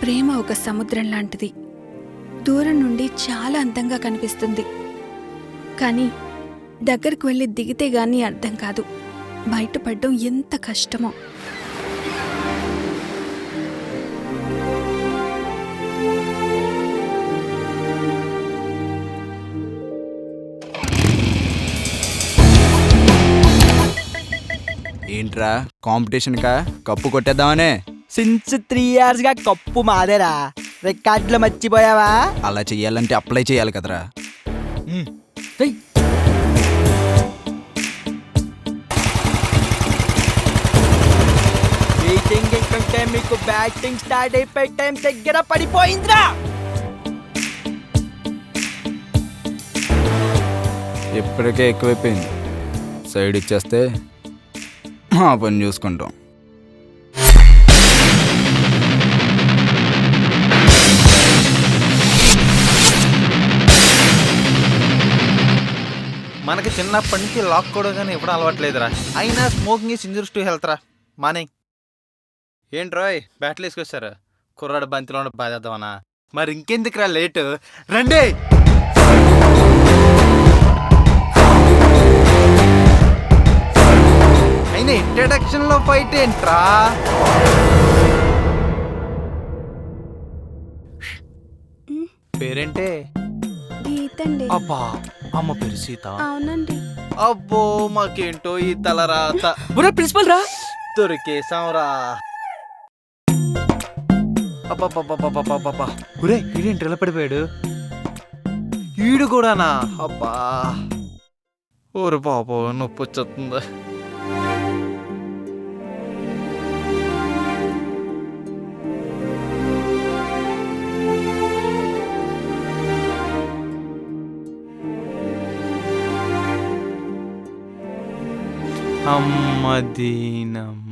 ప్రేమ ఒక సముద్రం లాంటిది. దూరం నుండి చాలా అందంగా కనిపిస్తుంది, కానీ దగ్గరకు వెళ్ళి దిగితే గానీ అర్థం కాదు బయటపడడం ఎంత కష్టమో. ఏంట్రా కాంపిటీషన్ కా కప్పు కొట్టేద్దామనే? సిన్స్ 3 years గా కప్పు మాదేరా. రికార్డులు మర్చిపోయావా? అలా చెయ్యాలంటే అప్లై చేయాలి కదరా. మీటింగ్ ఏంటంటే మీకు బ్యాటింగ్ స్టార్ట్ అయిపోయే టైం దగ్గర పడిపోయిందిరా. ఇప్పటికే ఎక్కువైపోయింది. సైడ్ ఇచ్చేస్తే ఆ పని చూసుకుంటాం. మనకి చిన్నప్పటి నుంచి లాక్ కూడా కానీ ఎప్పుడు అలవాట్లేదురా. అయినా smoking is injurious to health రా. మానే ఏంట్రోయ్ బ్యాట్లు వేసుకొచ్చారు, కుర్రాడు బంతిలో బాధేద్దామన్నా. మరి ఇంకెందుకురా లేటు, రండి. అయినా ఇంట్రడక్షన్ లో ఫైట్ ఏంట్రా? పేరేంటే? గీతండి. అబ్బా, అమ్మ పేరు సీత. అవునండి. అబ్బో మాకేంటో ఈ తలరాత. ప్రిన్సిపల్ రా. దొరికేసాంరా. అబ్బా, ఒరే ఈడేంటి ఎలా పడిపోయాడు? ఈడు కూడానా? అబ్బా ఓరు బాబో నొప్పి వచ్చేస్తుంది. అమ్మ దీనమ్మ.